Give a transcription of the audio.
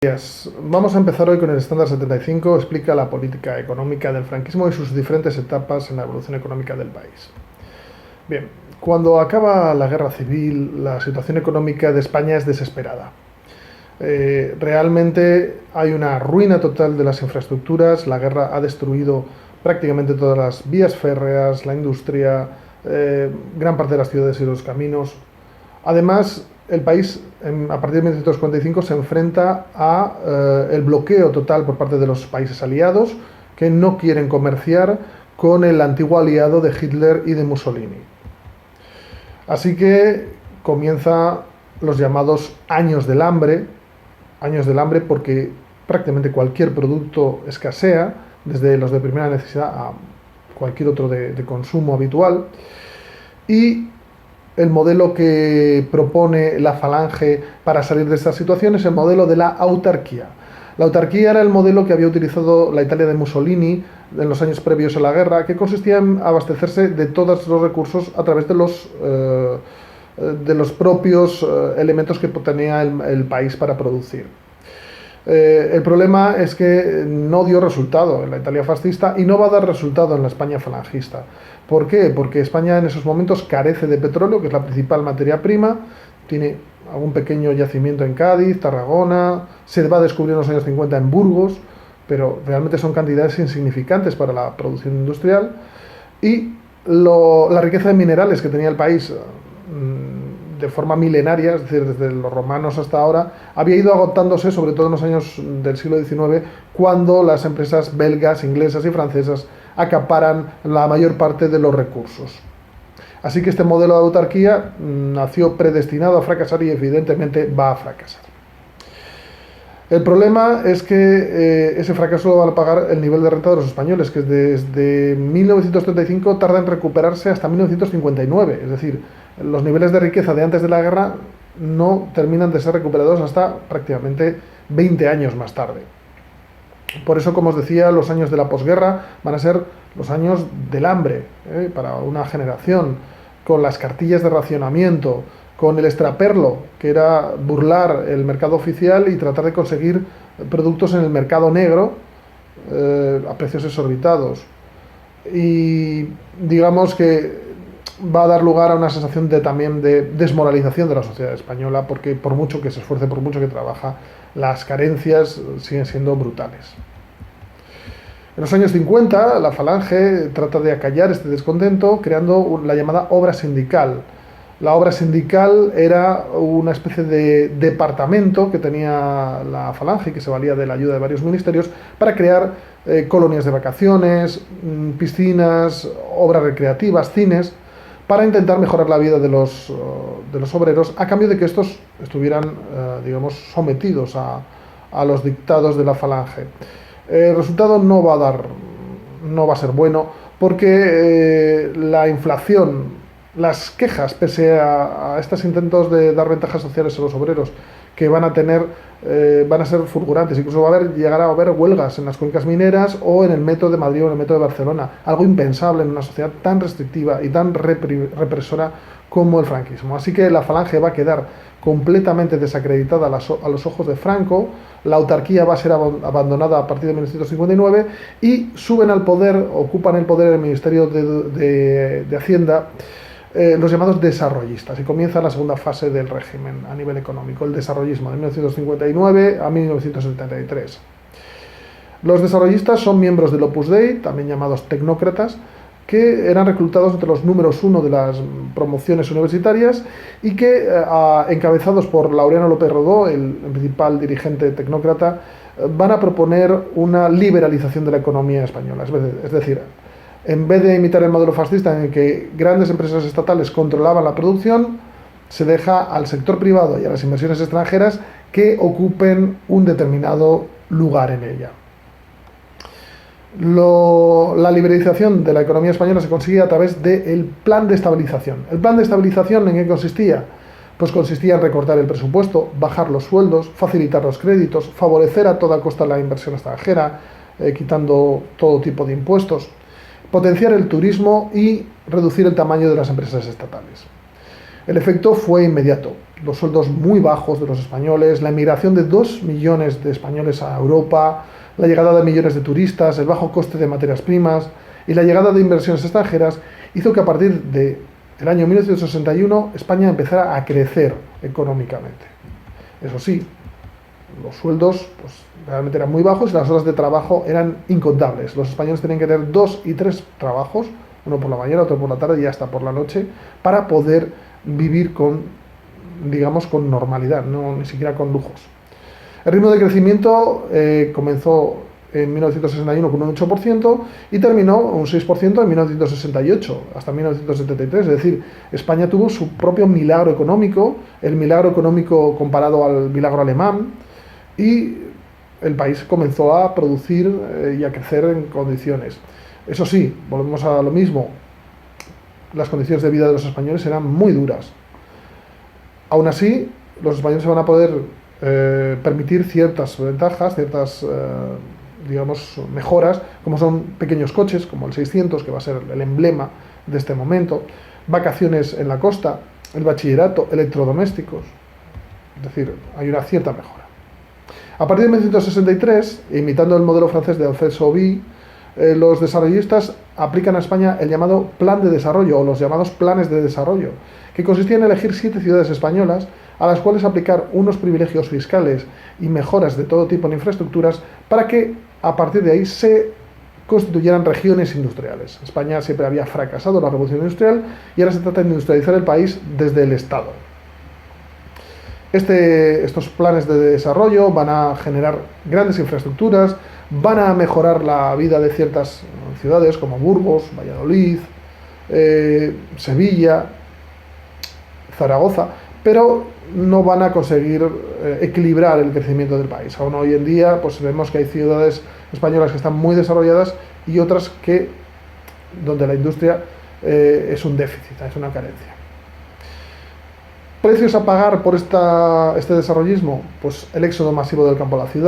Días. Vamos a empezar hoy con el estándar 75, explica la política económica del franquismo y sus diferentes etapas en la evolución económica del país. Bien, cuando acaba la guerra civil, la situación económica de España es desesperada. Realmente hay una ruina total de las infraestructuras, la guerra ha destruido prácticamente todas las vías férreas, la industria, gran parte de las ciudades y los caminos. Además, el país, a partir de 1945, se enfrenta a el bloqueo total por parte de los países aliados que no quieren comerciar con el antiguo aliado de Hitler y de Mussolini. Así que comienza los llamados años del hambre porque prácticamente cualquier producto escasea, desde los de primera necesidad a cualquier otro de consumo habitual, y el modelo que propone la Falange para salir de esta situación es el modelo de la autarquía. La autarquía era el modelo que había utilizado la Italia de Mussolini en los años previos a la guerra, que consistía en abastecerse de todos los recursos a través de los propios elementos que tenía el país para producir. El problema es que no dio resultado en la Italia fascista y no va a dar resultado en la España falangista. ¿Por qué? Porque España en esos momentos carece de petróleo, que es la principal materia prima, tiene algún pequeño yacimiento en Cádiz, Tarragona, se va a descubrir en los años 50 en Burgos, pero realmente son cantidades insignificantes para la producción industrial, y la riqueza de minerales que tenía el país de forma milenaria, es decir, desde los romanos hasta ahora, había ido agotándose, sobre todo en los años del siglo XIX, cuando las empresas belgas, inglesas y francesas acaparan la mayor parte de los recursos. Así que este modelo de autarquía nació predestinado a fracasar y evidentemente va a fracasar. El problema es que ese fracaso lo van a pagar el nivel de renta de los españoles, que desde 1935 tarda en recuperarse hasta 1959, es decir, los niveles de riqueza de antes de la guerra no terminan de ser recuperados hasta prácticamente 20 años más tarde. Por eso, como os decía, los años de la posguerra van a ser los años del hambre, para una generación, con las cartillas de racionamiento, con el extraperlo, que era burlar el mercado oficial y tratar de conseguir productos en el mercado negro a precios exorbitados. Y digamos que va a dar lugar a una sensación también de desmoralización de la sociedad española, porque por mucho que se esfuerce, por mucho que trabaja, las carencias siguen siendo brutales. En los años 50, la Falange trata de acallar este descontento creando la llamada obra sindical. La obra sindical era una especie de departamento que tenía la Falange, que se valía de la ayuda de varios ministerios, para crear colonias de vacaciones, piscinas, obras recreativas, cines, para intentar mejorar la vida de los obreros, a cambio de que estos estuvieran, digamos, sometidos a los dictados de la Falange. El resultado no va a ser bueno, porque la inflación, las quejas, pese a estos intentos de dar ventajas sociales a los obreros, que van a ser fulgurantes. Incluso llegará a haber huelgas en las cuencas mineras o en el metro de Madrid o en el metro de Barcelona, algo impensable en una sociedad tan restrictiva y tan represora como el franquismo. Así que la Falange va a quedar completamente desacreditada a los ojos de Franco, la autarquía va a ser abandonada a partir de 1959 y suben al poder, ocupan el poder en el Ministerio de Hacienda, los llamados desarrollistas, y comienza la segunda fase del régimen a nivel económico, el desarrollismo de 1959 a 1973. Los desarrollistas son miembros del Opus Dei, también llamados tecnócratas, que eran reclutados entre los números 1 de las promociones universitarias y que, encabezados por Laureano López Rodó, el principal dirigente tecnócrata, van a proponer una liberalización de la economía española. Es decir, en vez de imitar el modelo fascista en el que grandes empresas estatales controlaban la producción, se deja al sector privado y a las inversiones extranjeras que ocupen un determinado lugar en ella. La liberalización de la economía española se consigue a través del plan de estabilización. ¿El plan de estabilización en qué consistía? Pues consistía en recortar el presupuesto, bajar los sueldos, facilitar los créditos, favorecer a toda costa la inversión extranjera, quitando todo tipo de impuestos, potenciar el turismo y reducir el tamaño de las empresas estatales. El efecto fue inmediato. Los sueldos muy bajos de los españoles, la emigración de 2 millones de españoles a Europa, la llegada de millones de turistas, el bajo coste de materias primas y la llegada de inversiones extranjeras hizo que a partir del año 1961 España empezara a crecer económicamente. Eso sí, los sueldos pues, realmente eran muy bajos y las horas de trabajo eran incontables. Los españoles tenían que tener 2 y 3 trabajos, uno por la mañana, otro por la tarde y hasta por la noche, para poder vivir con, digamos, con normalidad, no ni siquiera con lujos. El ritmo de crecimiento comenzó en 1961 con un 8% y terminó un 6% en 1968 hasta 1973. Es decir, España tuvo su propio milagro económico, el milagro económico comparado al milagro alemán, y el país comenzó a producir y a crecer en condiciones. Eso sí, volvemos a lo mismo, las condiciones de vida de los españoles eran muy duras. Aún así, los españoles se van a poder permitir ciertas ventajas, ciertas digamos, mejoras, como son pequeños coches, como el 600, que va a ser el emblema de este momento, vacaciones en la costa, el bachillerato, electrodomésticos, es decir, hay una cierta mejora. A partir de 1963, imitando el modelo francés de Alphonse-Sauvy, los desarrollistas aplican a España el llamado Plan de Desarrollo, o los llamados Planes de Desarrollo, que consistía en elegir 7 ciudades españolas a las cuales aplicar unos privilegios fiscales y mejoras de todo tipo en infraestructuras para que a partir de ahí se constituyeran regiones industriales. España siempre había fracasado en la revolución industrial y ahora se trata de industrializar el país desde el Estado. Estos planes de desarrollo van a generar grandes infraestructuras, van a mejorar la vida de ciertas ciudades como Burgos, Valladolid, Sevilla, Zaragoza, pero no van a conseguir equilibrar el crecimiento del país. Aún hoy en día pues vemos que hay ciudades españolas que están muy desarrolladas y otras donde la industria es un déficit, es una carencia. ¿Precios a pagar por este desarrollismo? Pues el éxodo masivo del campo a la ciudad,